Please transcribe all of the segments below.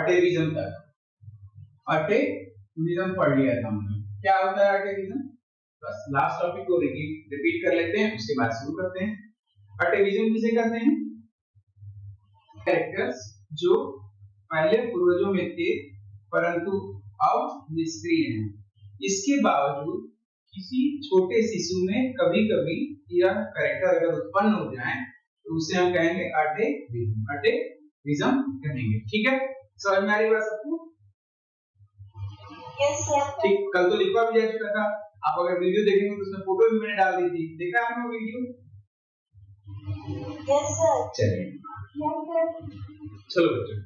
अटेविज्म तक। अटेविज्म पढ़ लिया था हमने, क्या होता है अटेविज्म? बस लास्ट टॉपिक को रिपीट कर लेते हैं, उसके बाद शुरू करते हैं। अटेविज्म किसे कहते हैं? कैरेक्टर्स जो पहले पूर्वजों में थे परंतु अब निष्क्रिय हैं, इसके बावजूद किसी छोटे शिशु में कभी कभी यह कैरेक्टर अगर उत्पन्न हो जाए तो उसे हम कहेंगे अटेविज्म। अटेविज्म कहेंगे। ठीक है, समझ में आ रही बात सबको? Yes sir. ठीक, कल तो लिखवा भी जा चुका था, आप अगर वीडियो देखेंगे तो उसमें फोटो भी मैंने डाल दी थी, देखा आपने वीडियो? Yes sir. चलिए चलो बच्चों,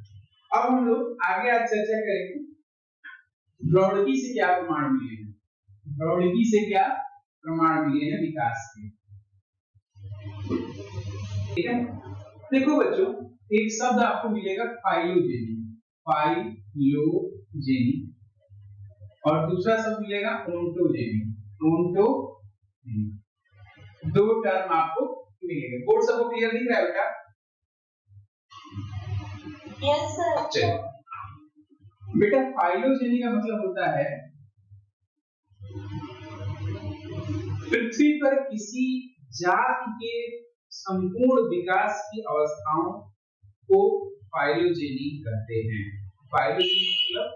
अब हम लोग आगे आज चर्चा करेंगे प्रौढ़िकी से क्या प्रमाण मिले हैं। प्रौढ़िकी से क्या प्रमाण मिले हैं विकास के। ठीक है, देखो बच्चों, एक शब्द आपको मिलेगा फाइलोजेनी, फाइलोजेनी, और दूसरा शब्द मिलेगा ओंटोजेनी, ओंटोजेनी। दो टर्म आपको मिलेंगे। बोर्ड सबको क्लियर दिख रहा है बेटा? Yes sir. चलिए बेटा, फाइलोजेनी का मतलब होता है पृथ्वी पर किसी जाति के संपूर्ण विकास की अवस्थाओं को फाइलोजेनी कहते हैं। फाइलोजेनी मतलब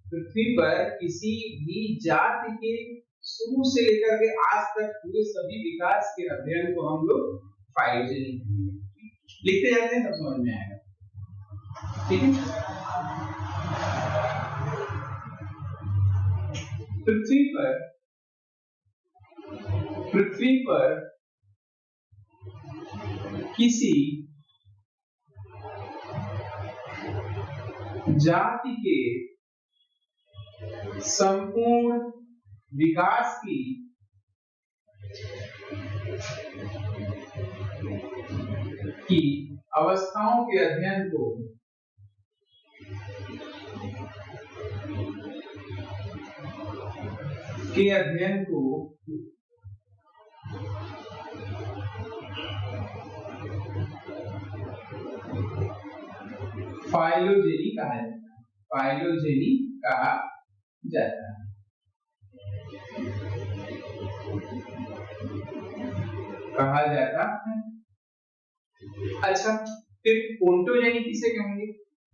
पृथ्वी पर किसी भी जाति के शुरू से लेकर के आज तक हुए सभी विकास के अध्ययन को हम लोग फाइलोजेनी कहेंगे। लिखते जाते हैं तब समझ में आएगा। ठीक है, पृथ्वी पर किसी जाति के संपूर्ण विकास की अवस्थाओं के अध्ययन को फाइलोजेनी कहा जाता है। फाइलोजेनी कहा जाता है। अच्छा, फिर ओंटोजेनी किसे कहेंगे?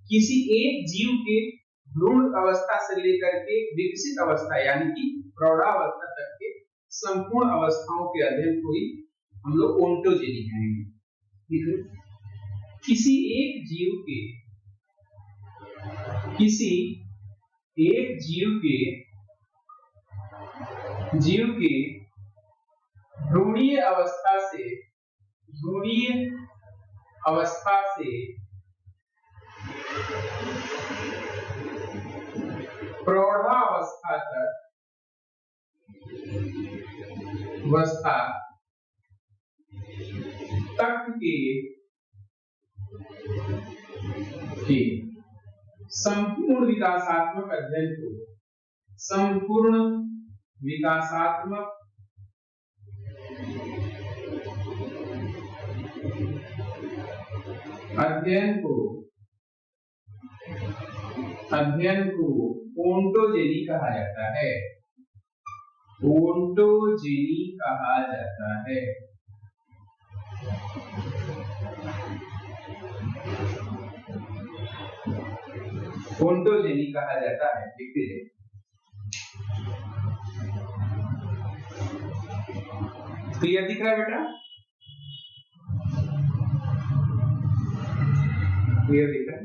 किसी एक जीव के भ्रूण अवस्था से लेकर के विकसित अवस्था यानी कि प्रौढ़ावस्था तक के संपूर्ण अवस्थाओं के अध्ययन को ही हम लोग ओंटोजेनी कहेंगे। किसी एक जीव के भ्रूणीय अवस्था से प्रौढ़ावस्था तक के संपूर्ण विकासात्मक अध्ययन को अध्ययन को ओंटोजेनी कहा जाता है। ओंटोजेनी कहा जाता है। ओंटोजेनी कहा जाता है। देखिए, क्लियर दिख रहा है बेटा? क्लियर दिख रहा है?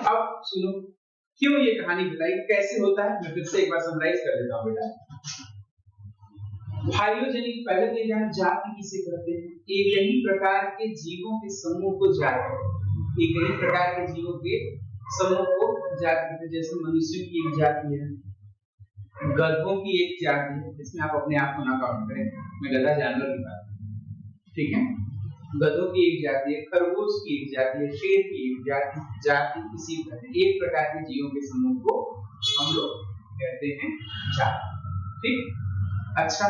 अब सुनो, क्यों ये कहानी बताई, कैसे होता है, मैं फिर से एक बार समराइज कर देता हूँ बेटा। फाइलोजेनी पहले तो जान जाति किसे कहते हैं? एक ही प्रकार के जीवों के समूह को जाति, एक ही प्रकार के जीवों के समूह को जाति कहते हैं। जैसे मनुष्य की एक जाति है, गधों की एक जाति है, इसमें आप अपने आप को ना काउंट करें, मैं गधा जानवर की बात कर रहा हूं। ठीक है, गधों की एक जाति है, खरगोश की एक जाति है, शेर की एक जाति इसी तरह एक प्रकार के जीवों के समूह को हम लोग कहते हैं जाति। ठीक, अच्छा,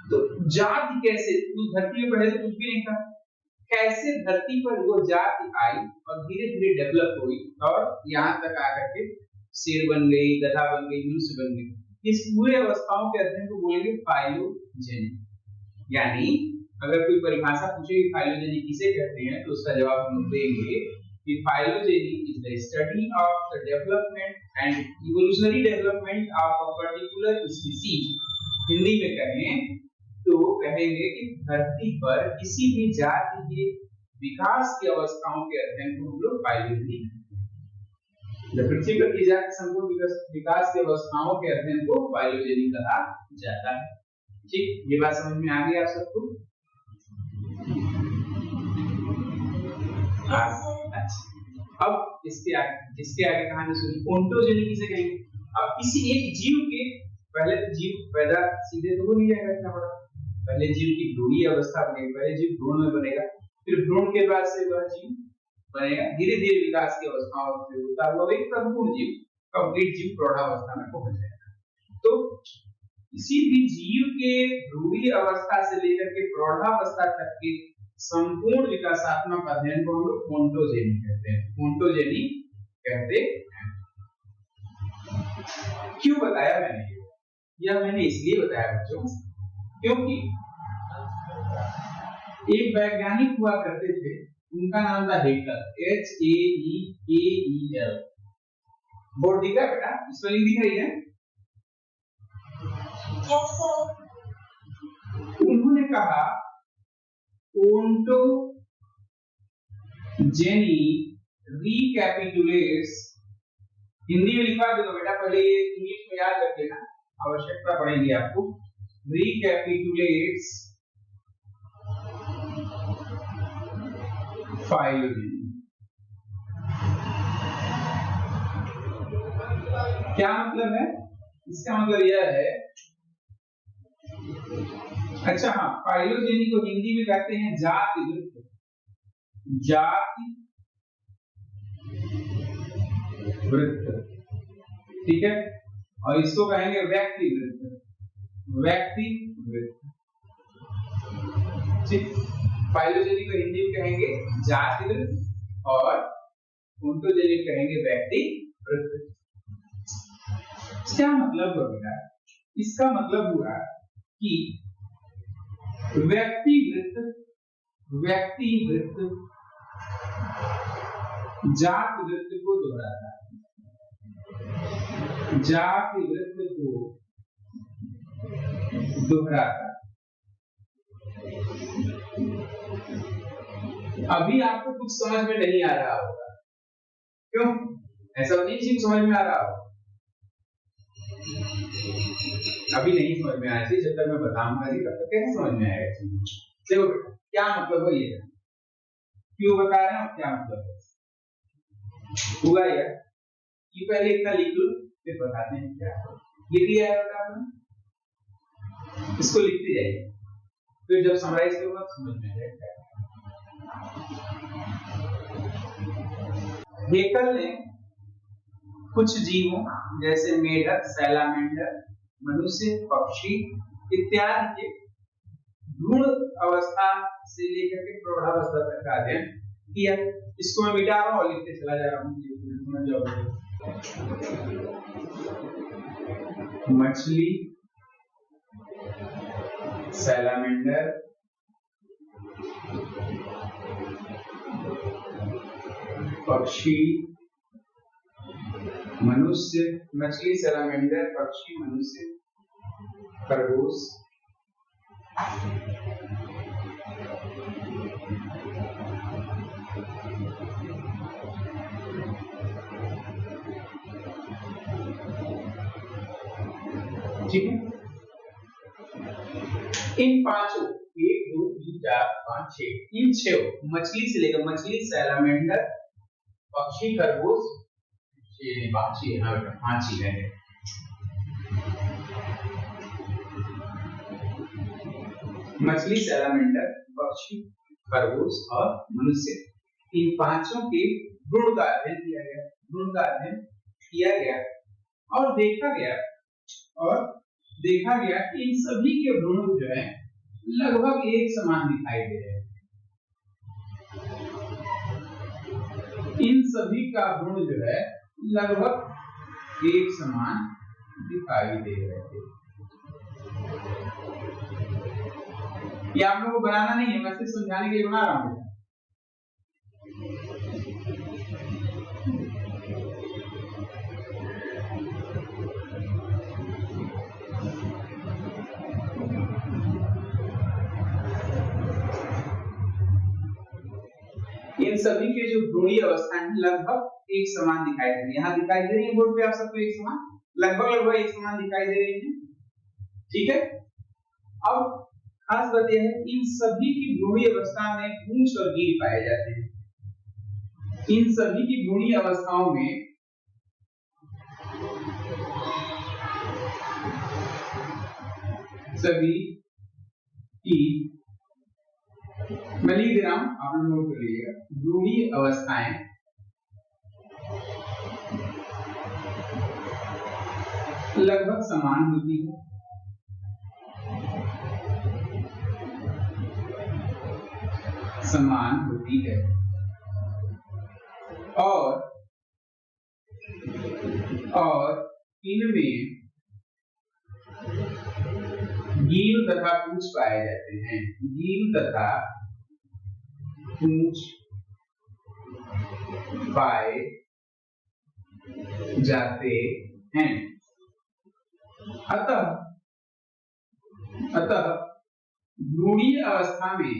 तो जाति कैसे, उस धरती में पहले तो कुछ भी नहीं था, कैसे धरती पर वो जाति आई और धीरे धीरे डेवलप हुई और यहाँ तक आकर के शेर बन गई, गधा बन गई, मनुष्य बन गई। इस पूरे अवस्थाओं के अध्ययन को बोलेंगे फाइलोजेनी। यानी अगर कोई परिभाषा पूछे कि फाइलोजेनी किसे कहते हैं, तो उसका जवाब हम देंगे कि phylogeny is the study of the development and evolutionary development of a particular species. Hindi में कहें तो कहेंगे कि धरती पर किसी भी जाति के विकास की अवस्थाओं के अध्ययन को हम लोग फाइलोजेनी कहते हैं। पृथ्वी पर की जाति संपूर्ण विकास की अवस्थाओं के अध्ययन को फाइलोजेनी कहा जाता है। ठीक, ये बात समझ में आ गई आप सबको? अच्छा, अब इसके आगे कहानी सुनिए। ओंटोजेनी किसे कहेंगे? अब किसी एक जीव के, पहले तो जीव पैदा सीधे तो हो नहीं जाएगा इतना बड़ा, पहले जीव की भ्रूणीय अवस्था बनेगी, पहले जीव भ्रूण में बनेगा, फिर भ्रूण के बाद से वह जीव बनेगा, धीरे धीरे विकास की अवस्थाओं से होता हुआ एक संपूर्ण जीव, कंप्लीट जीव प्रौढ़ावस्था में पहुंच जाएगा। तो किसी भी जीव के भ्रूणीय अवस्था से लेकर के प्रौढ़ावस्था तक के संपूर्ण विकासात्मक अध्ययन को हम लोग ओंटोजेनी कहते हैं। ओंटोजेनी कहते हैं। क्यों बताया मैंने यह मैंने इसलिए बताया बच्चों, क्योंकि एक वैज्ञानिक हुआ करते थे, उनका नाम था हेकल, Hekel। बोर्ड दिख रहा है बेटा? स्पेलिंग दिख रही है? Yes, sir। उन्होंने कहा ओंटोजेनी रिकैपिटुलेट्स, हिंदी में लिखवा दूंगा बेटा, पहले ये इंग्लिश में याद रख लेना, आवश्यकता पड़ेगी आपको। रिकैपिटुलेट्स फाइलोजेनी। क्या मतलब है इसका? मतलब यह है, अच्छा हाँ, फाइलोजेनी को हिंदी में कहते हैं जाति वृत्त। जाति वृत्त, ठीक है, और इसको कहेंगे व्यक्ति वृत्त। व्यक्ति वृत्त, ठीक। फाइलोजेनी को हिंदी में कहेंगे जाति वृत्त और ओंटोजेनी कहेंगे व्यक्ति वृत्त। क्या मतलब हुआ बेटा? इसका मतलब हुआ कि व्यक्ति वृत्त जाति वृत्त को दोहराता है, जाति वृत्त को दोहराता है। अभी आपको कुछ समझ में नहीं आ रहा होगा, क्यों? ऐसा नहीं चीज समझ में आ रहा होगा, अभी नहीं समझ में आया, जब तक मैं बताऊंगा तब तक कैसे समझ में आएगा? देखो बेटा, क्या मतलब है ये, क्यों बता रहे हैं, क्या मतलब हुआ यार, कि पहले इतना लिख लो फिर बताते हैं क्या लिख लिया है बेटा आपने, इसको लिखते जाइए, फिर जब समराइज करूंगा समझ में आएगा। हेकल ने कुछ जीवों जैसे मेढक, सैलामेंडर, मनुष्य, पक्षी इत्यादि के भ्रूण अवस्था से लेकर के प्रौढ़ावस्था तक का अध्ययन किया। इसको मैं मिटा रहा हूं और लिखते चला जा रहा हूं, मछली, सैलामेंडर, पक्षी, मनुष्य, मछली, सैलामेंडर, पक्षी, मनुष्य, खरगोश, ठीक है। इन पांचों 1 2 3 4 5 6 इन 6 मछली से लेकर, मछली, सैलामेंडर, पक्षी, खरगोश, ये पांच ही है। मछली, सैलामेंडर, पक्षी, खरगोश और मनुष्य, इन पांचों के गुण का अध्ययन किया गया और देखा गया और देखा गया कि इन सभी के भ्रूण जो है लगभग एक समान दिखाई दे रहे हैं। इन सभी का भ्रूण जो है लगभग एक समान दिखाई दे रहे थे। ये आप लोगों को बनाना नहीं है, मैं सिर्फ समझाने के लिए बना रहा हूं। इन सभी के जो भ्रूणीय अवस्थाएं लगभग एक समान दिखाई दे रही है। यहाँ दिखाई दे रही है बोर्ड पे आप सबको एक समान, लगभग एक समान दिखाई दे रही है। ठीक है, अब खास बात यह है इन सभी की भ्रूणीय अवस्था में पूंछ और गिर पाए जाते हैं। इन सभी की भ्रूणीय अवस्थाओं में सभी की, मैं लिख दे रहा हूं, आप लोग नोट कर लीजिएगा, भ्रूणीय अवस्थाएं लगभग समान होती है। समान होती है और इनमें गिर तथा पूंछ पाए जाते हैं। गिर तथा पूंछ पाए जाते हैं। अतः भ्रूणीय अवस्था में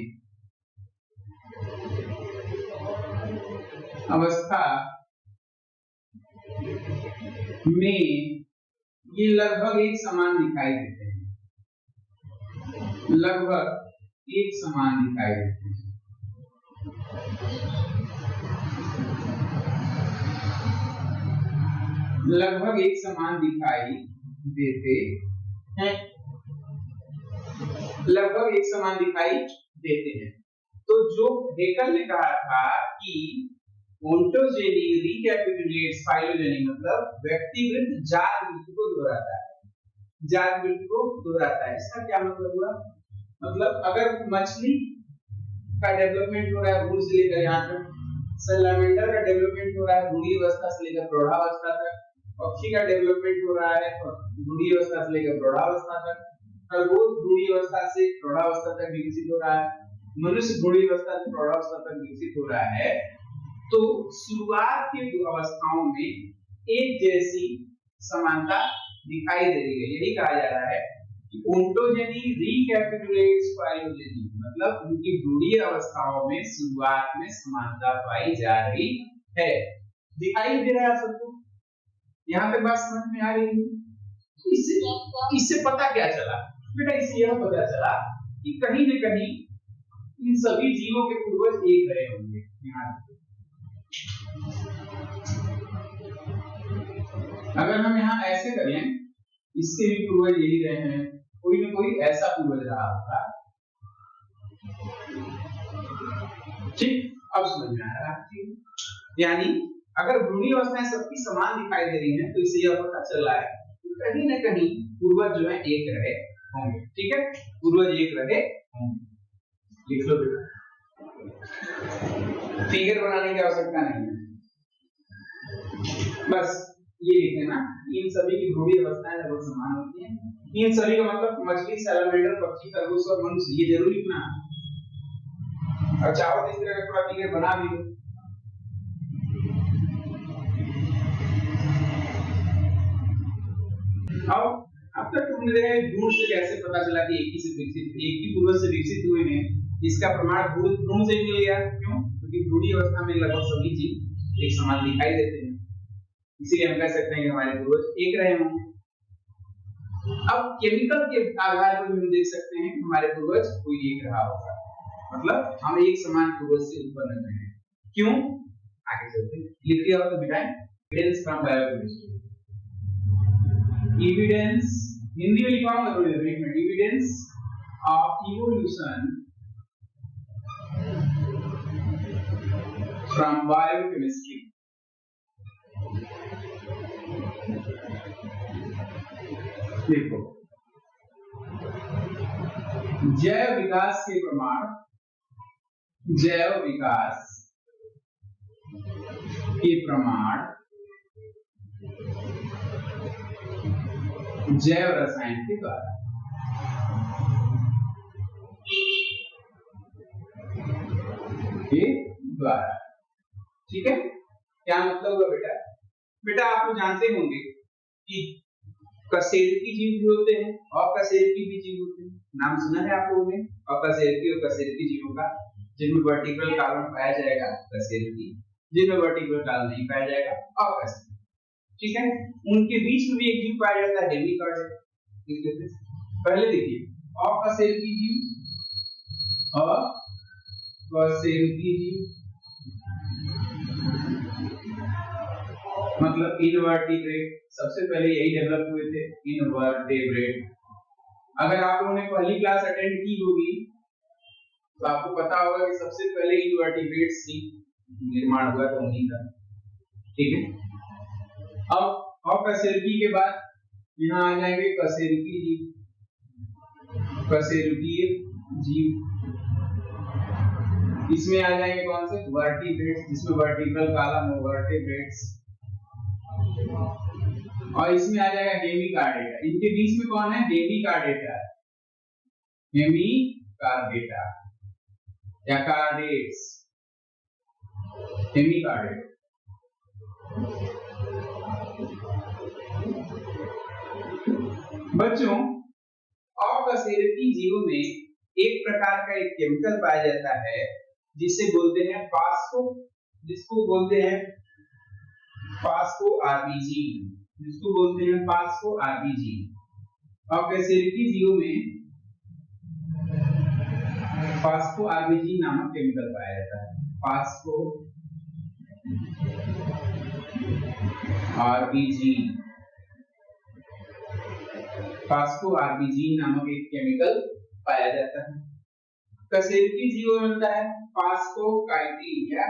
ये लगभग एक समान दिखाई देते हैं। लगभग एक समान दिखाई देते हैं। लगभग एक समान दिखाई देते हैं। लगभग एक समान दिखाई देते हैं। तो जो हेकल ने कहा था कि ओंटोजेनी रिकैपिटुलेट्स फाइलोजेनी, मतलब व्यक्तिगत जात वृत्ति को दोहराता है। जात वृत्ति को दोहराता है, इसका क्या मतलब हुआ? मतलब अगर मछली का डेवलपमेंट हो रहा है भ्रूण से लेकर यहाँ तक, सैलमेंडर का डेवलपमेंट हो रहा है भ्रूणीय अवस्था से लेकर प्रौढ़ावस्था तक, पक्षी का डेवलपमेंट हो रहा है भ्रूणीय अवस्था से लेकर प्रौढ़ावस्था तक, खरगोश भ्रूणीय अवस्था से प्रौढ़ावस्था तक विकसित हो रहा है, मनुष्य भ्रूणीय अवस्था से प्रौढ़ावस्था तक विकसित हो रहा है। तो शुरुआत के अवस्थाओं में एक जैसी समानता दिखाई दे रही है। यही कहा जा रहा है कि ओंटोजेनी रिकैपिटुलेट्स फाइलोजेनी, मतलब उनकी भ्रूणीय अवस्थाओं में शुरुआत में समानता पाई जा रही है। दिखाई दे रहा है सबको? यहाँ तक बात समझ में आ रही है? इससे पता क्या चला बेटा? इससे यह पता चला कि कहीं न कहीं इन सभी जीवों के पूर्वज एक रहे होंगे। अगर हम यहाँ ऐसे करें, इसके भी पूर्वज यही रहे हैं, कोई न कोई ऐसा पूर्वज रहा होगा। ठीक, अब समझ में आ रहा है। यानी अगर भ्रूणीय अवस्थाएं सबकी समान दिखाई दे रही हैं, तो इससे यह पता चल रहा है कि कहीं न कहीं पूर्वज जो है एक रहे होंगे। ठीक है, पूर्वज एक रहे होंगे। लिख लो बेटा, फिगर बनाने की आवश्यकता नहीं है, बस ये लिख लेना। इन सभी की भ्रूणीय अवस्थाएं लगभग समान होती हैं। इन सभी का मतलब मछली, सैलमेंडर, पक्षी, खरगोश और मनुष्य, ये जरूर लिखना। और चाहो तो इस तरह का थोड़ा फिगर बना भी लो। अब तक तुमने भ्रूण से कैसे पता चला कि एक ही पूर्वज से विकसित हुए हैं? इसका प्रमाण भ्रूण से मिल गया। क्यों? क्योंकि भ्रूणीय अवस्था में लगभग सभी जीव एक समान दिखाई देते हैं, इसीलिए हम कह सकते हैं कि हमारे पूर्वज एक रहे होंगे। अब केमिकल के आधार पर हम देख सकते हैं कि हमारे पूर्वज कोई एक रहा होगा, मतलब हम एक समान पूर्वज से उत्पन्न हुए हैं। क्यों? आगे चलते हैं। लिख लिया हो तो बिठाएं। Evidence from biochemistry. Evidence Hindi में लिखवाऊंगा थोड़ी देर में। Evidence of evolution from biochemistry. देखो, जैव विकास के प्रमाण, जैव विकास के प्रमाण जैव रसायन के द्वारा, ठीक है। क्या मतलब हुआ बेटा? बेटा आप लोग जानते होंगे कि कशेरुकी जीव भी होते हैं और कशेरुकी भी जीव होते हैं। नाम सुना है आप लोगों ने कशेरुकी जीवों का, जिनमें वर्टिब्रल कॉलम पाया जाएगा कशेरुकी, जिनमें वर्टिब्रल कॉलम नहीं पाया जाएगा अकशेरुकी, ठीक है। उनके बीच में भी एक जीव पाया जाता है हेमिकॉर्ड। पहले देखिए अकशेरुकी जीव और कशेरुकी जीव, मतलब इनवर्टिब्रेट, सबसे पहले यही डेवलप हुए थे, इनवर्टिब्रेट। अगर आप लोगों ने पहली क्लास अटेंड की होगी तो आपको पता होगा कि सबसे पहले इनवर्टिब्रेट से निर्माण हुआ था उन्हीं का, ठीक है। अब अकशेरुकी के बाद यहाँ आ जाएंगे कशेरुकी जीव, कशेरुकी जीव। इसमें आ जाएंगे कौन से? वर्टिब्रेट्स, जिसमें वर्टिब्रल कॉलम हो, वर्टिब्रेट्स। और इसमें आ जाएगा हेमिकॉर्डेटा। इनके बीच में कौन है? हेमिकॉर्डेटा, हेमिकॉर्डेटा या कार्डेट्स, हेमिकॉर्डेट। बच्चों अकशेरुकी जीवों में एक प्रकार का एक केमिकल पाया जाता है जिसे बोलते हैं फास्फो, जिसको बोलते हैं फास्फो आरबीजीन, जिसको बोलते हैं फास्फो आरबीजीन। अकशेरुकी जीवों में फास्फो आरबीजीन नामक केमिकल पाया जाता है। फास्फो आरबीजीन, फास्फो आरबीजीन नामक एक केमिकल पाया जाता है। कशेरुकी जीवों में मिलता है फास्फोकाइटिन या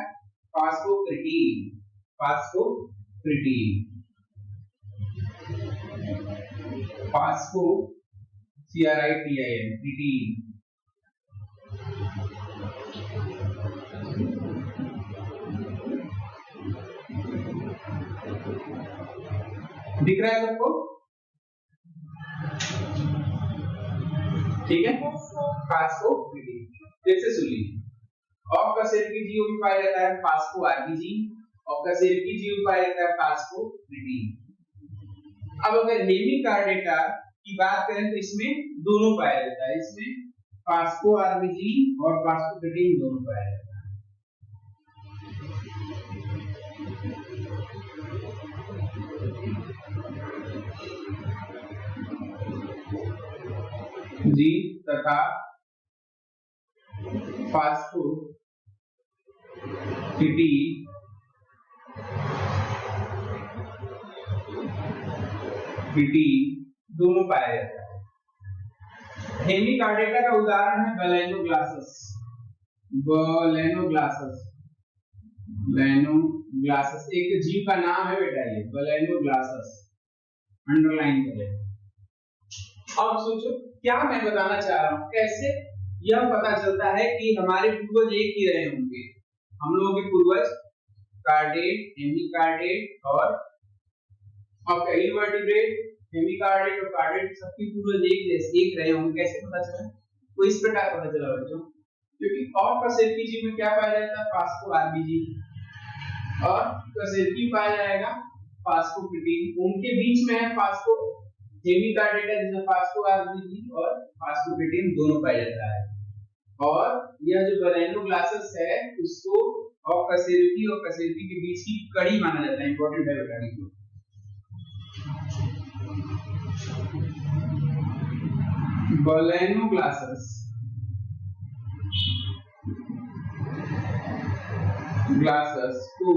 फास्फोक्रिटीन, फास्फोक्रिटीन, फास्फो CRITIN, क्रिटीन। दिख रहा है सबको? ठीक है, फास्फोक्रिटीन। फिर से सुन लीजिए, अकशेरुकी जीव में पाया जाता है फास्फो आरबीजीन और कशेरुकी जीव में पाया जाता है फास्फोक्रिटीन। अब अगर हेमिकॉर्डेटा की बात करें तो इसमें दोनों पाया जाता है, इसमें फास्फो आरबीजीन और फास्फोक्रिटीन दोनों पाया जाता है। जी तथा फास्फोक्रिटीन दोनों पाया जाता है। हेमिकॉर्डेटा का उदाहरण है बैलेनोग्लासस, बैलेनोग्लासस, बैलेनोग्लासस एक जीव का नाम है बेटा, ये बैलेनोग्लासस, अंडरलाइन करें। अब सोचो क्या मैं बताना चाह रहा हूं, कैसे यह पता चलता है कि हमारे पूर्वज एक ही रहे होंगे। हम लोगों के पूर्वज कार्डेट, हेमिकॉर्डेट और इनवर्टिब्रेट, हेमिकॉर्डेट और कार्डेट सबके पूर्वज एक जैसे एक रहे होंगे। कैसे पता चला? तो इस प्रकार पता चला बच्चों, क्योंकि कशेरुकी जीव में क्या पाया जाता है? फास्फो आरबीजीन और कशेरुकी पाया जाएगा फास्फोक्रिटीन। उनके बीच में है फास्फो हेमिकॉर्डेटा जिसमें फास्फो आरबीजीन और फास्फोक्रिटीन दोनों पाया जाता है। और यह जो बैलेनोग्लासस है उसको कशेरुकी और कशेरुकी के बीच की कड़ी माना जाता है, इंपॉर्टेंट है बेटा को। बैलेनोग्लासस ग्लासस को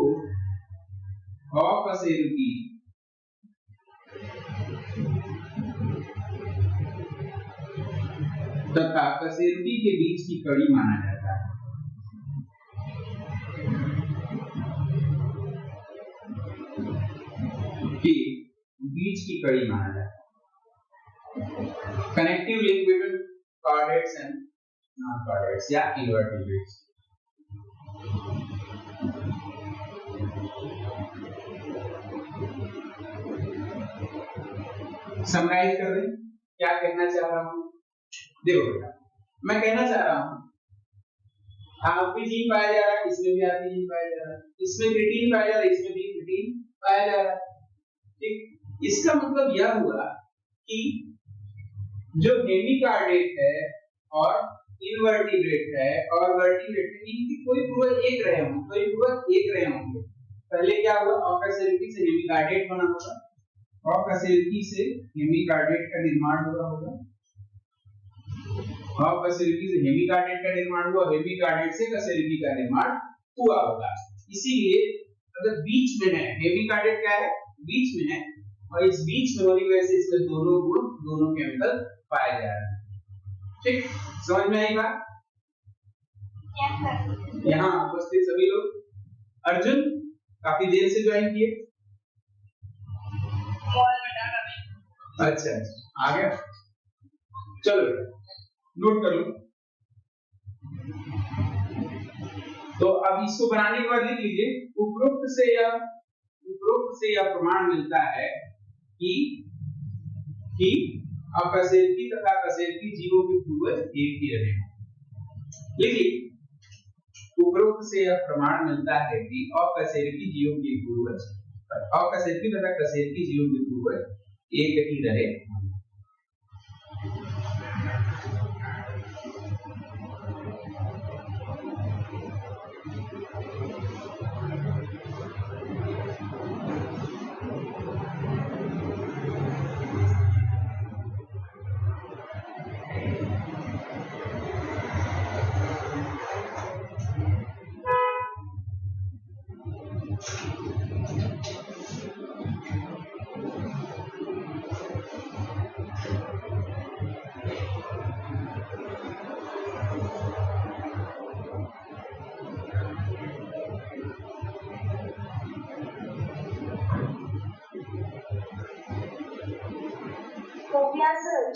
कशेरुकी तथा कशेरुकी के बीच की कड़ी माना जाता है। के बीच की कड़ी माना जाता है। Connective link between chordates and non chordates या इनवर्टिब्रेट्स। समराइज कर दें क्या कहना चाह रहा हूं। देखो बेटा, मैं कहना चाह रहा हूं आप भी जीन पाया जा रहा है, इसमें भी आपकी जीन पाया जा रहा है, इसमें क्रिएटिन पाया जा रहा है, इसमें भी क्रिएटिन पाया जा रहा है। ठीक, इसका मतलब यह हुआ कि जो हेमिकार्डेट है और इनवर्टिब्रेट है और वर्टिब्रेट है, इनकी कोई पूर्वज एक रहे होंगे, कोई पूर्वज एक रहे होंगे। पहले क्या हुआ, ऑक्सासिलिटी से हेमिकार्डेट बना होगा, ऑक्सासिलिटी से हेमिकार्डेट का निर्माण हुआ होगा, ऑक्सासिलिटी से हेमिकार्डेट का निर्माण हुआ, हेमिकार्डेट से कसेलिटी का निर्माण हुआ होगा। इसीलिए अगर बीच में है, हेमिकार्डेट क्या है, बीच में है, और इस बीच में होने की वजह से इसमें दोनों गुण, दोनों केमिकल पाए जा रहे हैं। ठीक, समझ में आई बात? Yes sir. यहाँ उपस्थित सभी लोग, अर्जुन काफी देर से ज्वाइन किए। अच्छा आ गया, चलो नोट कर लो। तो अब इसको बनाने के बाद लिख लीजिए, उपरोक्त से यह प्रमाण मिलता है कि अकशेरुकी तथा कशेरुकी जीवों के पूर्वज एक ही रहे। लिखिए, उपरोक्त से यह प्रमाण मिलता है कि अकशेरुकी जीवों के पूर्वज, अकशेरुकी तथा कशेरुकी जीवों के पूर्वज एक ही रहे।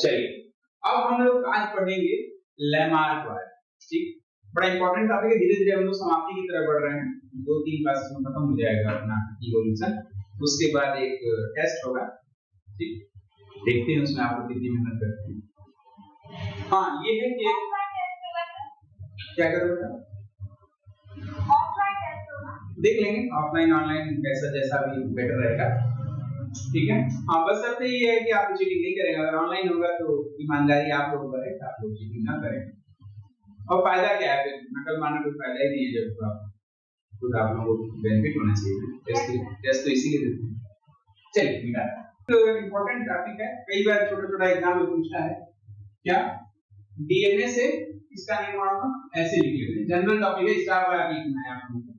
चलिए अब हम लोग आज पढ़ेंगे लैमार्क वाला। ठीक, बड़ा इंपॉर्टेंट टॉपिक है, धीरे धीरे हम लोग समाप्ति की तरफ बढ़ रहे हैं। 2-3 क्लास में खत्म हो जाएगा अपना इवोल्यूशन, उसके बाद एक टेस्ट होगा। ठीक, देखते हैं उसमें आप लोग कितनी मेहनत करते हैं। हाँ ये है कि क्या करोगे, ऑफलाइन टेस्ट होगा, देख लेंगे ऑफलाइन ऑनलाइन कैसा जैसा भी बेटर रहेगा। ठीक है, हाँ बस शर्त ये है कि आप चीटिंग नहीं करेंगे। अगर ऑनलाइन होगा तो ईमानदारी आप लोगों पर है, आप लोग चीटिंग ना करें। और फायदा क्या है, नकल मारना कोई फायदा ही नहीं है, जब आप खुद आप लोगों को बेनिफिट होना चाहिए। टेस्ट तो इसीलिए देते हैं। चलिए बेटा, तो इंपॉर्टेंट टॉपिक है, कई बार छोटा-छोटा एग्जाम में पूछा है। क्या डीएनए से इसका निर्माण होगा, ऐसे लिख लेते हैं, जनरल टॉपिक है, स्टार वाला लिखना है आप लोगों को।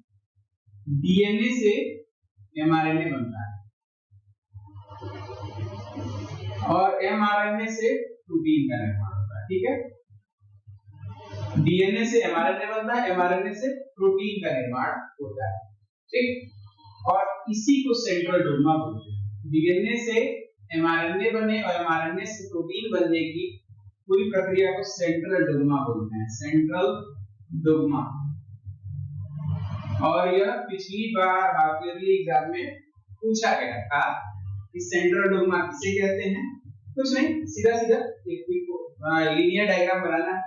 डीएनए से एमआरएनए बनता है और एमआरएनए से प्रोटीन का निर्माण होता है। ठीक है, डीएनए से एमआरएनए बनता है, एमआरएनए से प्रोटीन का निर्माण होता है। ठीक, और इसी को सेंट्रल डोग्मा बोलते हैं। डीएनए से एमआरएनए बने और एमआरएनए से प्रोटीन बनने की पूरी प्रक्रिया को सेंट्रल डोग्मा बोलते हैं, सेंट्रल डोग्मा। और यह पिछली बार हाफ ईयरली एग्जाम में पूछा गया था कि सेंट्रल डोग्मा किसे कहते हैं। कुछ नहीं, सीधा सीधा एक लीनियर डायग्राम बनाना है।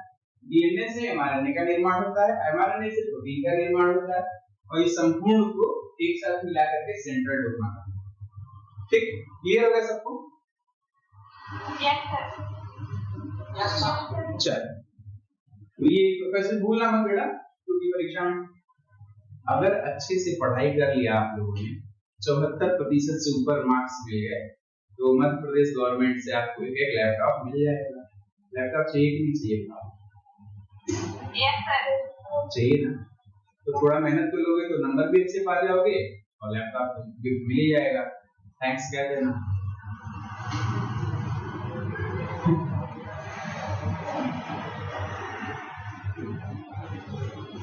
डीएनए से एमआरएनए का निर्माण होता है, एमआरएनए से प्रोटीन का निर्माण होता है, और इस संपूर्ण को एक साथ मिला करके सेंट्रल डोग्मा का। ठीक, क्लियर हो गया सबको? Yes sir. चल, तो ये क्वेश्चन भूलना मत बेटा, क्योंकि परीक्षा में अगर अच्छे से पढ़ाई कर लिया आप लोगों ने, 74% से ऊपर मार्क्स मिल गए, तो मध्य प्रदेश गवर्नमेंट से आपको एक लैपटॉप मिल जाएगा। लैपटॉप चाहिए कि नहीं चाहिए? यस सर चाहिए ना, तो थोड़ा मेहनत कर लोगे तो नंबर भी अच्छे पा जाओगे और लैपटॉप गिफ्ट मिल ही जाएगा। थैंक्स कह देना।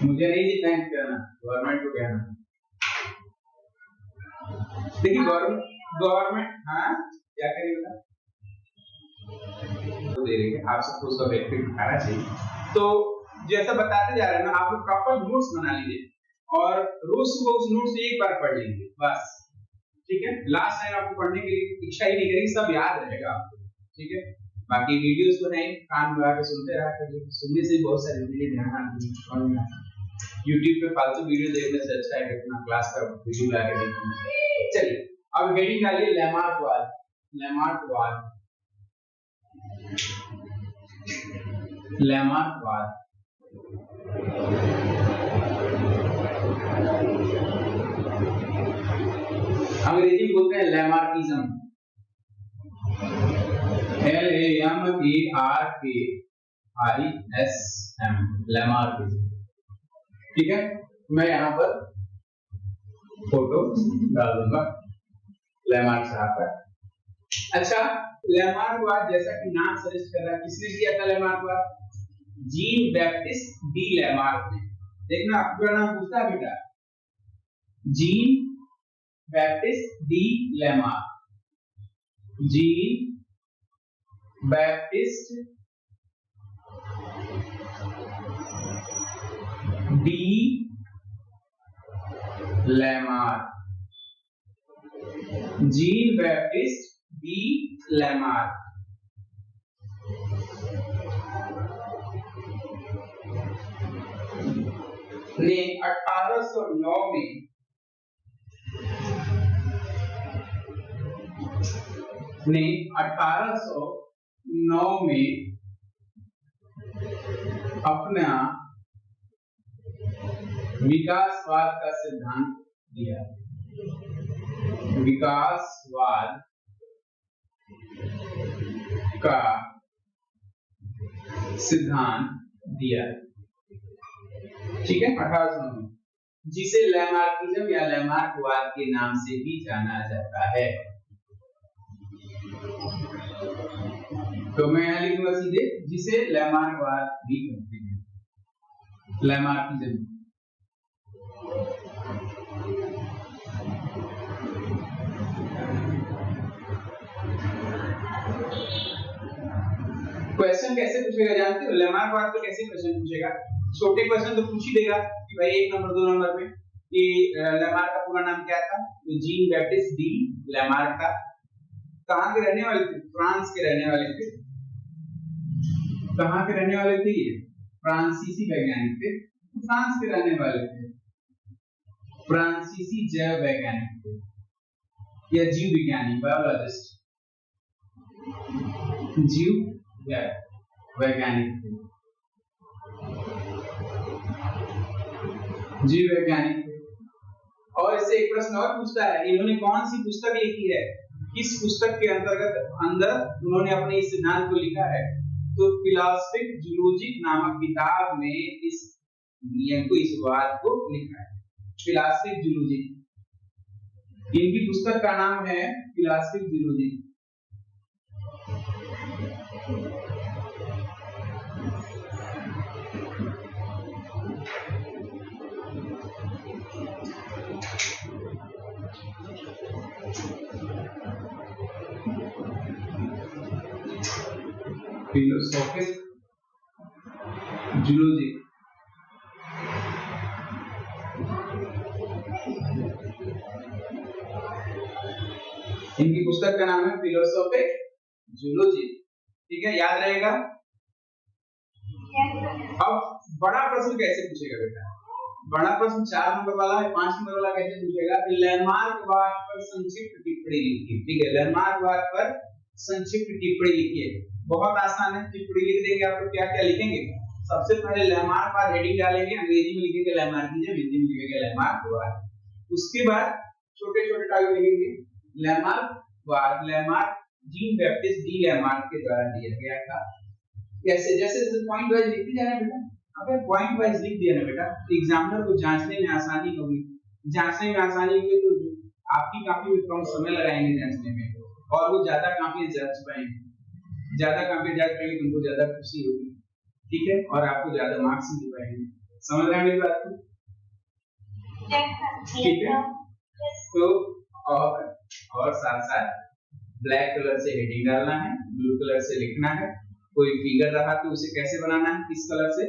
मुझे नहीं जी थैंक्स कहना, गवर्नमेंट को कहना। देखिए गवर्नमेंट, हाँ क्या करेगा, तो दे रही है, आप सबको उसका बेनिफिट उठाना चाहिए। तो जैसा बताते जा रहे हैं ना, आप लोग प्रॉपर नोट्स बना लीजिए और रोज सुबह उस नोट्स से एक बार पढ़ लेंगे बस, ठीक है। लास्ट टाइम आपको पढ़ने के लिए इच्छा ही नहीं करेगी, सब याद रहेगा आपको, ठीक है। बाकी वीडियोस को नहीं कान लगा के सुनते रहा करिए, सुनने से बहुत सारी चीजें ध्यान आती हैं। और YouTube पे फालतू वीडियो देखने से अच्छा है कि अपना क्लास का वीडियो लगा के देखिए। चलिए अब हेडिंग डालिए लैमार्कवाद। लैमार्कवाद, लैमार्कवाद अंग्रेजी में बोलते हैं लैमार्किज्म, LAMARKISM, लैमार्किज्म, ठीक है। मैं यहाँ पर फोटो डाल दूंगा लैमार्क साहब का। अच्छा, लैमार्कवाद जैसा कि नाम सजेस्ट कर रहा है, किसने किया था लैमार्कवाद? जीन बैप्टिस्ट डी लैमार्क ने। देखना आपका नाम पूछता है बेटा, gene Baptiste de Lamarck, Jean Baptiste de Lamarck, Jean Baptiste de Lamarck. ने 1809 में अपना विकासवाद का सिद्धांत दिया, विकासवाद का सिद्धांत दिया, ठीक है, 1809 में, जिसे लैमार्किज्म या लैमार्कवाद के नाम से भी जाना जाता है। तो मैं यहां लिखूंगा सीधे, जिसे लैमार्कवाद भी कहते हैं, लैमार्किज्म। क्वेश्चन कैसे पूछेगा जानते हो? लैमार्कवाद पे कैसे क्वेश्चन पूछेगा? छोटे क्वेश्चन तो पूछ ही देगा कि भाई 1 नंबर 2 नंबर में कि लैमार्क का पूरा नाम क्या था? तो जीन बैप्टिस्ट डी लैमार्क था। कहां के रहने वाले थे? फ्रांस के रहने वाले थे। कहां के रहने वाले थे ये? फ्रांसीसी वैज्ञानिक थे, फ्रांस के रहने वाले थे, फ्रांसीसी जैव वैज्ञानिक थे या जीव विज्ञानी, बायोलॉजिस्ट, जीव वैज्ञानिक थे, जीव वैज्ञानिक थे। और इससे एक प्रश्न और पूछता है, इन्होंने कौन सी पुस्तक लिखी है? किस पुस्तक के अंदर उन्होंने अपने इस सिद्धांत को लिखा है? तो फिलॉसफिक जूलॉजी नामक किताब में इस नियम को, इस बात को लिखा है, फिलॉसफिक जूलॉजी। इनकी पुस्तक का नाम है फिलॉसफिक जूलॉजी। फिलोसॉफिक जूलॉजी, इनकी पुस्तक का नाम है फिलोसॉफिक जूलॉजी, ठीक है, याद रहेगा। अब बड़ा प्रश्न कैसे पूछेगा बेटा? बड़ा प्रश्न 4 नंबर वाला है, 5 नंबर वाला कैसे पूछेगा? लैमार्कवाद पर संक्षिप्त टिप्पणी लिखिए, ठीक है, लैमार्कवाद पर संक्षिप्त टिप्पणी लिखिए। बहुत आसान है, टिप्पणी लिख देंगे। आप लोग क्या क्या लिखेंगे? सबसे पहले लैमार्कवाद हेडिंग डालेंगे, अंग्रेजी में लिखेंगे लैमार्किज्म, हिंदी में लिखेंगे लैमार्कवाद। उसके बाद छोटे छोटे टॉपिक लिखेंगे लैमार्कवाद, Lamarck Jean Baptiste de Lamarck के द्वारा दिया गया था। कैसे? जैसे पॉइंट वाइज लिखते जाना बेटा। अगर पॉइंट वाइज लिख दिया ना बेटा, तो एग्जामिनर को जांचने में आसानी होगी। जांचने में आसानी होगी तो आपकी कॉपी में कम समय लगाएंगे जांचने में, और वो ज्यादा कॉपी जांच पाएंगे। ज्यादा कॉपी जांच पाएंगे तो उनको ज्यादा खुशी होगी, ठीक है, और आपको ज्यादा मार्क्स मिल पाएंगे। समझ रहे हैं मेरी बात को? ठीक है। तो और साथ साथ ब्लैक कलर से हेडिंग डालना है, ब्लू कलर से लिखना है, कोई फिगर रहा तो उसे कैसे बनाना है, किस कलर से,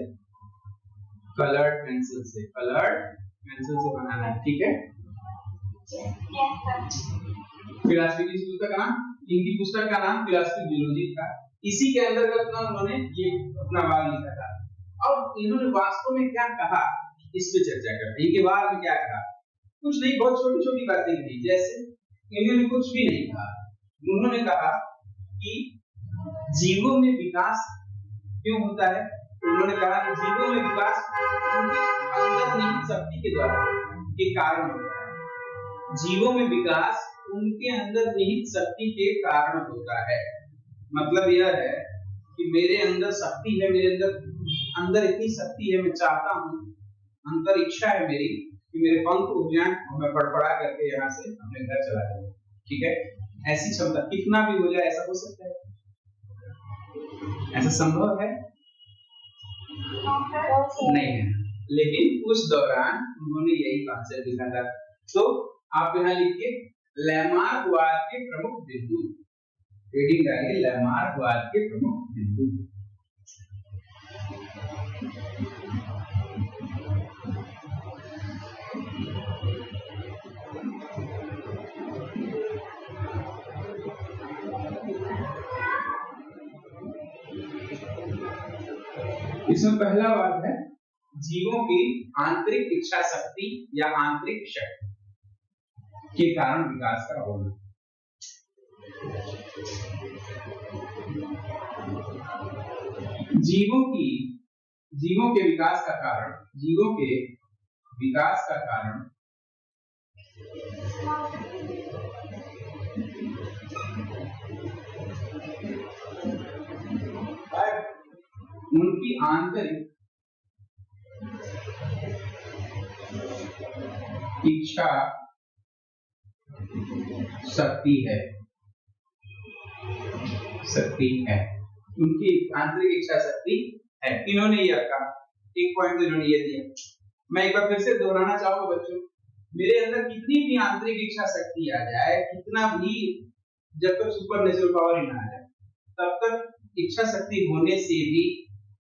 कलर्ड पेंसिल से, कलर्ड पेंसिल से बनाना है, ठीक है। फिलॉसफी की पुस्तक का नाम, इनकी पुस्तक का नाम फिलॉसफी जियोलॉजी था। इसी के अंतर्गत ना उन्होंने ये अपना वाद लिखा था। अब इन्होंने वास्तव में क्या कहा इस पे चर्चा करते हैं। इनके वाद में क्या कहा, कुछ नहीं, बहुत छोटी छोटी बातें कही। जैसे इन्होंने कुछ भी नहीं कहा, उन्होंने कहा कि जीवों में विकास क्यों होता है। उन्होंने कहा कि जीवों में विकास उनके अंतर्निहित शक्ति के द्वारा के कारण होता है। जीवों में विकास उनके अंदर निहित शक्ति के कारण होता है। मतलब यह है कि मेरे अंदर शक्ति है, मेरे अंदर इतनी शक्ति है, मैं चाहता हूँ, अंतर इच्छा है मेरी कि मेरे पंख उग जाएं और मैं फड़फड़ा करके यहाँ से अपने घर चला जाऊँ, ठीक है। ऐसी क्षमता कितना भी हो जाए, ऐसा हो सकता है, ऐसा संभव है नहीं है। लेकिन उस दौरान उन्होंने यही कॉन्सेप्ट लिखा था। तो आप यहाँ लिखिए लैमार्कवाद के प्रमुख बिंदु, रीडिंग डालिए लैमार्कवाद के प्रमुख बिंदु। इसमें पहला वाद है जीवों की आंतरिक इच्छा शक्ति या आंतरिक शक्ति के कारण विकास का होना। जीवों के विकास का कारण, जीवों के विकास का कारण उनकी आंतरिक इच्छा शक्ति है, उनकी आंतरिक इच्छा शक्ति है। इन्होंने यह कहा, एक पॉइंट इन्होंने ये दिया। मैं एक बार फिर से दोहराना चाहूंगा बच्चों, मेरे अंदर कितनी भी आंतरिक इच्छा शक्ति आ जाए, कितना भी, जब तक सुपर नेचुरल पावर ही ना आ जाए, तब तक इच्छा शक्ति होने से भी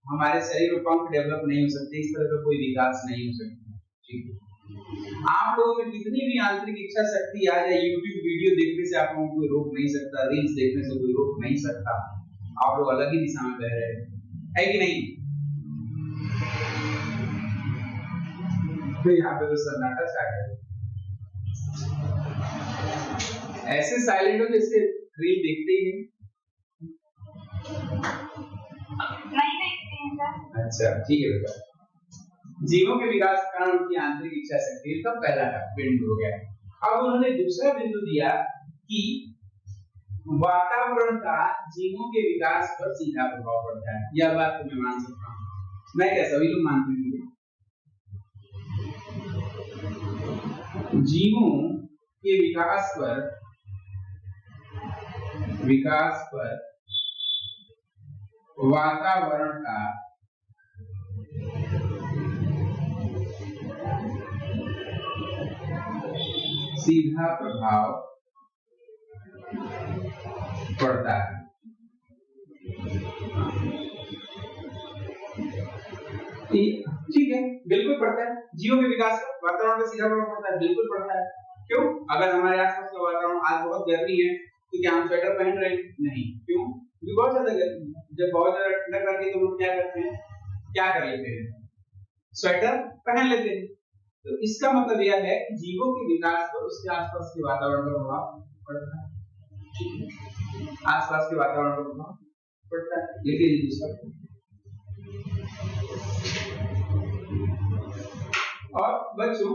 हमारे शरीर में पंख डेवलप नहीं हो सकते, इस तरह का कोई विकास नहीं हो सकता, ठीक है। आप लोगों में कितनी भी आंतरिक इच्छा शक्ति आ जाए, यूट्यूब वीडियो देखने से आप लोगों को कोई रोक नहीं सकता, रील्स देखने से कोई रोक नहीं सकता, आप लोग अलग ही दिशा में बह रहे हैं, है कि नहीं। तो यहाँ पे तो सन्नाटा छा गया, ऐसे साइलेंट हो जैसे रील देखते ही नहीं। अच्छा ठीक है बेटा, जीवों के विकास का कारण उनकी आंतरिक इच्छा शक्ति का पहला बिंदु हो गया। अब उन्होंने दूसरा बिंदु दिया कि वातावरण का जीवों के विकास पर सीधा प्रभाव पड़ता है। यह बात तो मैं मान सकता हूँ, मैं क्या सभी लोग मानते हैं। जीवों के विकास पर वातावरण का सीधा प्रभाव पड़ता है। ठीक है, बिल्कुल पड़ता है। जीवों के विकास पर वातावरण का सीधा प्रभाव पड़ता है, बिल्कुल पड़ता है। क्यों? अगर हमारे आसपास का वातावरण आज बहुत गर्मी है तो क्या हम स्वेटर पहन रहे हैं? नहीं। क्यों? क्योंकि बहुत ज्यादा गर्मी। जब बहुत ज्यादा ठंडक लगती है तो हम क्या करते हैं? क्या कर लेते हैं? स्वेटर पहन लेते हैं। तो इसका मतलब यह है कि जीवों के विकास पर उसके आसपास के वातावरण का प्रभाव पड़ता है। आसपास के वातावरण का प्रभाव पड़ता है। लेकिन दूसरा और बच्चों,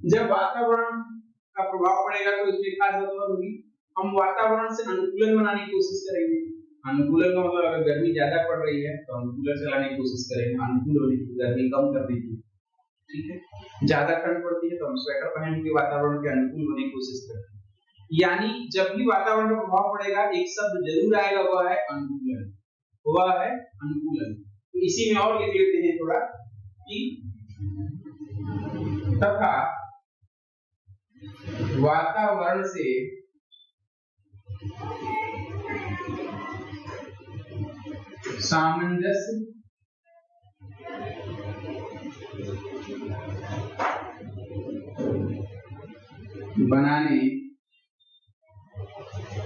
जब वातावरण का प्रभाव पड़ेगा तो इसमें खास बात होगी, हम वातावरण से अनुकूलन बनाने की कोशिश करेंगे। अनुकूलन का मतलब अगर गर्मी ज्यादा पड़ रही है तो हम कूलर चलाने की कोशिश करेंगे, अनुकूल होने की, गर्मी कम करने की। ठीक है। ज्यादा ठंड पड़ती है तो हम स्वेटर पहन के वातावरण के अनुकूल होने की कोशिश करते हैं। यानी जब भी वातावरण का प्रभाव पड़ेगा एक शब्द जरूर आएगा, वह है अनुकूलन, वह है अनुकूलन। तो इसी में और लिख लेते हैं थोड़ा कि तथा वातावरण से सामंजस्य बनाने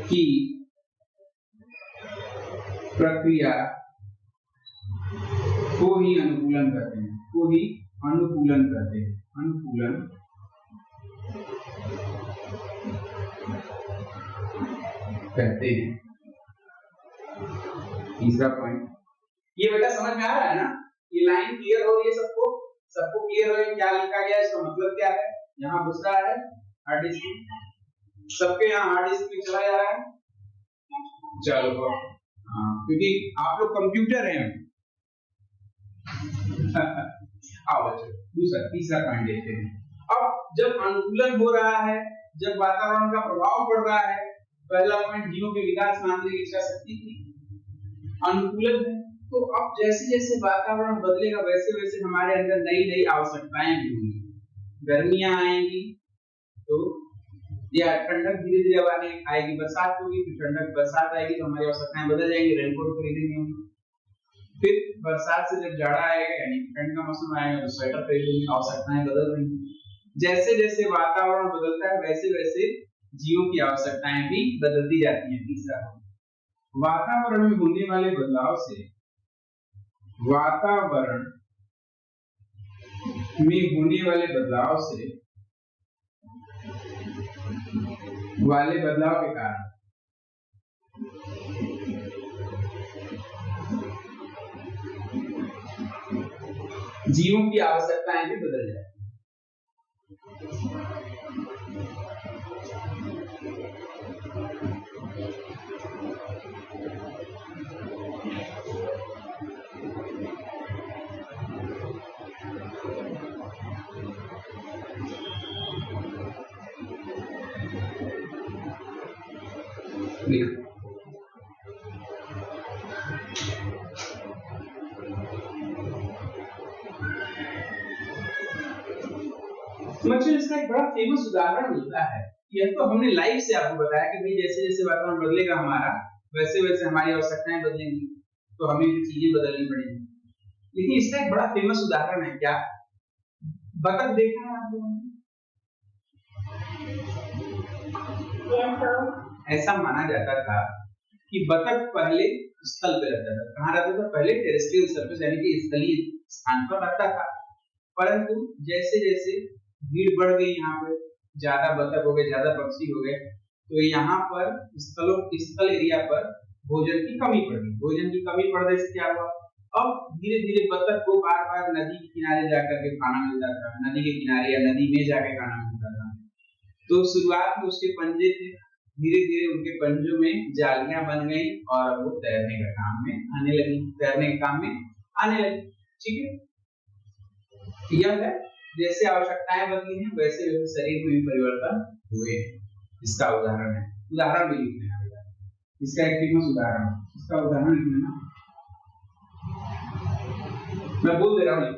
की प्रक्रिया को ही अनुकूलन करते हैं, को ही अनुकूलन करते हैं, अनुकूलन कहते हैं। तीसरा पॉइंट, ये बेटा समझ में आ रहा है ना? ये लाइन क्लियर हो रही है सबको? सबको क्लियर हो क्या लिखा गया है, इसका मतलब क्या है? यहाँ घुस रहा है हार्ड डिस्क, सबके यहाँ हार्ड डिस्क में चला जा रहा है। चलो हाँ, क्योंकि आप लोग कंप्यूटर हैं। आओ बच्चों, दूसरा तीसरा पॉइंट देखते हैं। अब जब अनुकूलन हो रहा है, जब वातावरण का प्रभाव पड़ रहा है, पहला पॉइंट जीवों के विकास में आंतरिक इच्छा शक्ति की अनुकूलन है। तो अब जैसे जैसे वातावरण बदलेगा वैसे वैसे हमारे अंदर नई नई आवश्यकताएं भी होंगी। गर्मियां आएंगी तो या ठंडक धीरे धीरे आने आएगी, बरसात होगी तो ठंडक, बरसात आएगी तो हमारी आवश्यकताएं बदल जाएंगी, रेनकोट खरीदेंगे हम। फिर बरसात से जब जाड़ा आएगा यानी ठंड का मौसम आएगा तो स्वेटर खरीदेंगे, आवश्यकताएं बदल रही हैं। जैसे जैसे वातावरण बदलता है वैसे वैसे जीवों की आवश्यकताएं भी बदलती जाती हैं। तीसरा, वातावरण में होने वाले बदलाव से, वातावरण में होने वाले बदलाव से वाले बदलाव के कारण जीवों की आवश्यकताएं भी बदल जाती हैं। बच्चों, इसका एक बड़ा फेमस उदाहरण मिलता है। यह तो हमने लाइव से आपको बताया कि भाई जैसे जैसे वातावरण बदलेगा हमारा वैसे वैसे हमारी आवश्यकताएं बदलेंगी, तो हमें भी चीजें बदलनी पड़ेंगी। लेकिन इसका एक बड़ा फेमस उदाहरण है, क्या? बतख देखा है आप लोगों ने? ऐसा माना जाता था कि बतख पहले स्थल पे रहता था। कहाँ रहता था? पहले टेरेस्ट्रियल सरफेस यानी कि स्थलीय स्थान पर रहता था। परंतु जैसे जैसे भीड़ बढ़ गई, यहाँ पे ज्यादा बतख हो गए, ज्यादा पक्षी हो गए, तो यहाँ पर स्थल एरिया पर भोजन की कमी पड़ गई। भोजन की कमी पड़ने से क्या हुआ? अब धीरे धीरे बतख को बार बार नदी के किनारे जाकर के खाना मिलता था, नदी के किनारे या नदी में जाके खाना मिलता था। तो शुरुआत में उसके पंजे थे, धीरे धीरे उनके पंजों में जालियां बन गई और वो तैरने के काम में आने लगी, तैरने के काम में आने लगी। ठीक है, यह है जैसे आवश्यकताएं बदली हैं वैसे वैसे शरीर में भी परिवर्तन हुए। इसका उदाहरण है, उदाहरण भी लिख लेना, इसका एक फेमस उदाहरण, इसका उदाहरण लिख लेना, मैं बोल दे रहा हूँ।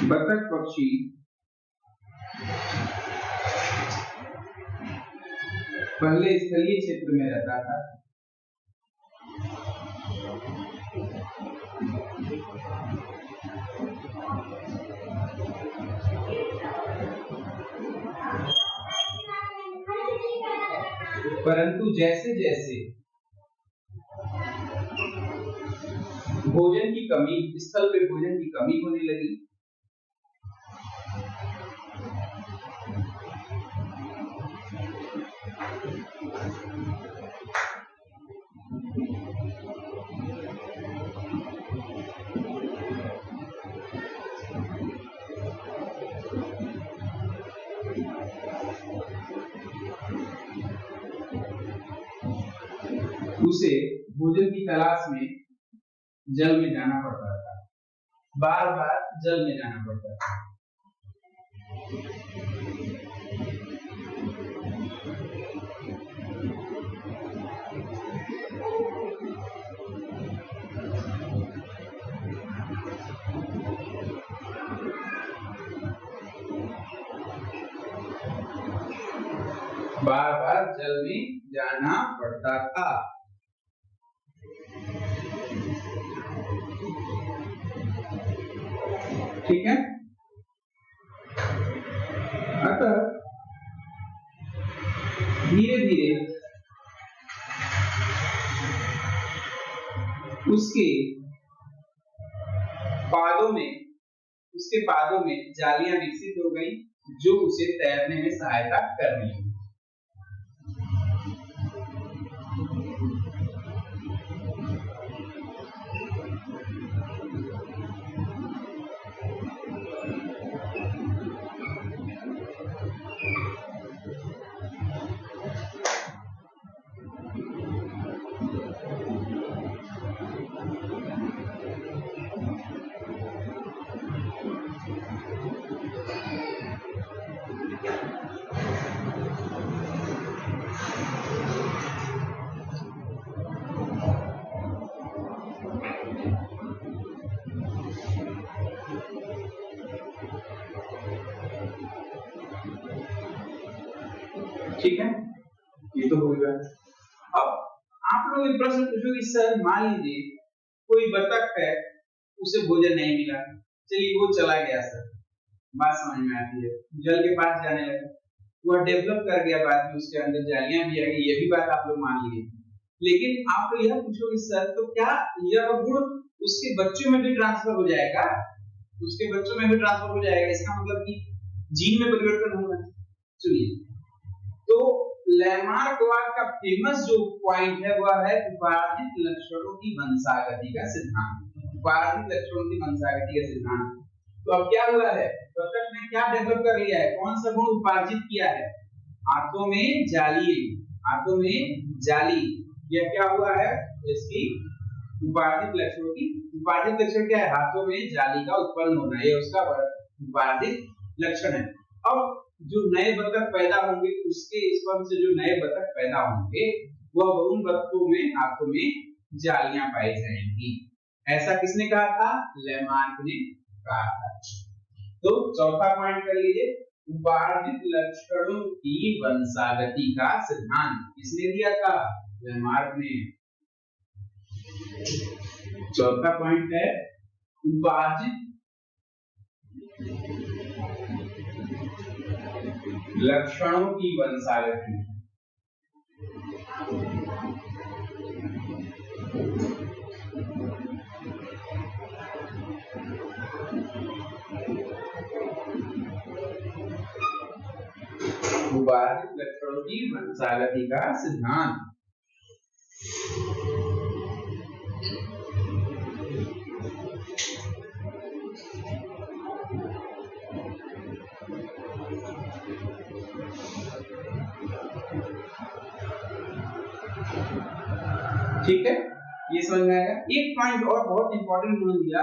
बतख पक्षी पहले स्थलीय क्षेत्र में रहता था, परंतु जैसे जैसे भोजन की कमी, स्थल पे भोजन की कमी होने लगी, उसे भोजन की तलाश में जल में जाना पड़ता था, बार बार जल में जाना पड़ता था। बार बार जल में जाना पड़ता था। ठीक है, अतः धीरे धीरे उसके पादों में जालियां विकसित हो गई जो उसे तैरने में सहायता कर रही है। ठीक है, ये तो हो गया। अब आप लोग एक प्रश्न पूछोगे सर, मान लीजिए कोई बतख है, उसे भोजन नहीं मिला, चलिए वो चला गया सर, बात समझ में आती है, जल के पास जाने लगा, वह डेवलप कर गया, बाद में उसके अंदर जालियां भी आ गई, ये भी बात आप लोग मान लीजिए। लेकिन आप लोग यह पूछोगे सर, तो क्या यह गुण उसके बच्चों में भी ट्रांसफर हो जाएगा? उसके बच्चों में भी ट्रांसफर हो जाएगा, इसका मतलब कि जीन में परिवर्तन होगा। चलिए, तो लैमार्कवाद का फेमस जो पॉइंट है वह है उपार्जित लक्षणों की वंशागति का सिद्धांत। उपार्जित लक्षणों की वंशागति का सिद्धांत। तो अब क्या हुआ है, बतख ने क्या डेवलप कर लिया है, कौन सा गुण उपार्जित किया है? आंतों में जाली, आंतों में जाली, यह क्या हुआ है, इसकी उपार्जित लक्षणों की। उपार्जित लक्षण क्या है? हाथों में जाली का उत्पन्न होना, यह उसका उपार्जित लक्षण है। अब जो नए बतख पैदा होंगे, उसके स्पर्म से जो नए बतख पैदा होंगे, वह उन बतखों में आंखों में जालियां पाई जाएंगी। ऐसा किसने कहा था? लैमार्क ने कहा था। तो चौथा पॉइंट कर लीजिए, उपार्जित लक्षणों की वंशागति का सिद्धांत किसने दिया था? लैमार्क ने। चौथा पॉइंट है उपार्जित लक्षणों की वंशागति। उपार्जित लक्षणों की वंशागति का सिद्धांत। ठीक है, ये समझ में आएगा। एक पॉइंट और बहुत इंपॉर्टेंट उन्होंने दिया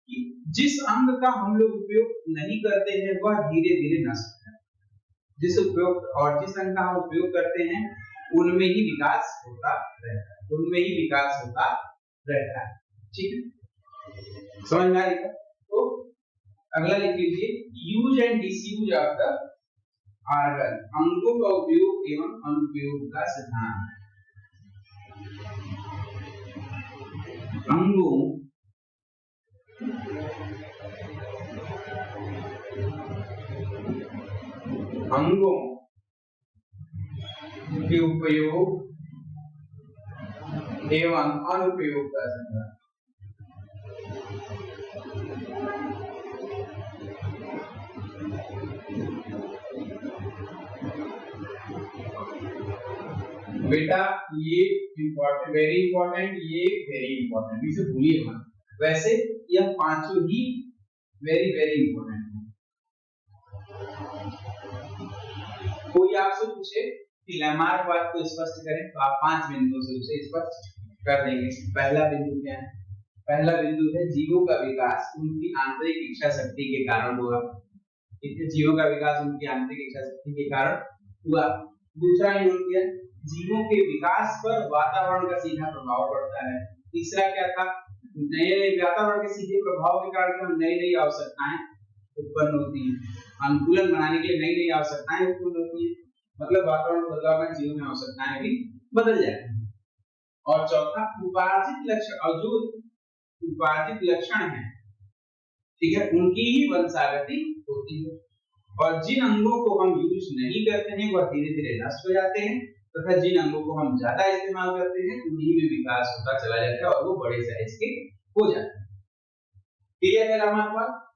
कि जिस अंग का हम लोग उपयोग नहीं करते हैं वह धीरे धीरे नष्ट है, जिस अंग का हम उपयोग करते हैं उनमें ही विकास होता रहता है, उनमें ही विकास होता रहता है। ठीक है, समझ में आएगा। तो अगला लिख लीजिए, use and disuse of the organ, अंगों का उपयोग एवं अनुपयोग का सिद्धांत। अंगों के उपयोग एवं अनुपयोग का सिद्धांत। बेटा ये इंपॉर्टेंट, वेरी इंपॉर्टेंट, ये वेरी इंपॉर्टेंट, इसे भूलिए मत। वैसे यह पांचों ही वेरी वेरी इंपॉर्टेंट है। कोई आपसे पूछे कि लैमार्कवाद को स्पष्ट करें तो आप 5 बिंदुओं से उसे स्पष्ट कर देंगे। पहला बिंदु क्या है? पहला बिंदु है जीवों का विकास उनकी आंतरिक इच्छा शक्ति के कारण हुआ। जीवों का विकास उनकी आंतरिक इच्छा शक्ति के कारण हुआ। दूसरा है जीवों के विकास पर वातावरण का सीधा प्रभाव पड़ता है। तीसरा क्या था? नए वातावरण के सीधे प्रभाव के कारण नई नई आवश्यकताएं उत्पन्न होती हैं, अनुकूलन बनाने के लिए नई नई आवश्यकताएं उत्पन्न होती हैं। मतलब वातावरण बदलाव में जीवन में आवश्यकताएं भी बदल जाती हैं। और चौथा उपार्जित लक्षण, और जो उपार्जित लक्षण है, ठीक है, उनकी ही वंशागति होती है। और जिन अंगों को हम यूज नहीं करते हैं वह धीरे धीरे नष्ट हो जाते हैं, तथा जिन अंगों को हम ज्यादा इस्तेमाल करते हैं उन्हीं में विकास होता चला जाता है और वो बड़े साइज के हो जाते हैं। क्लियर है रामा?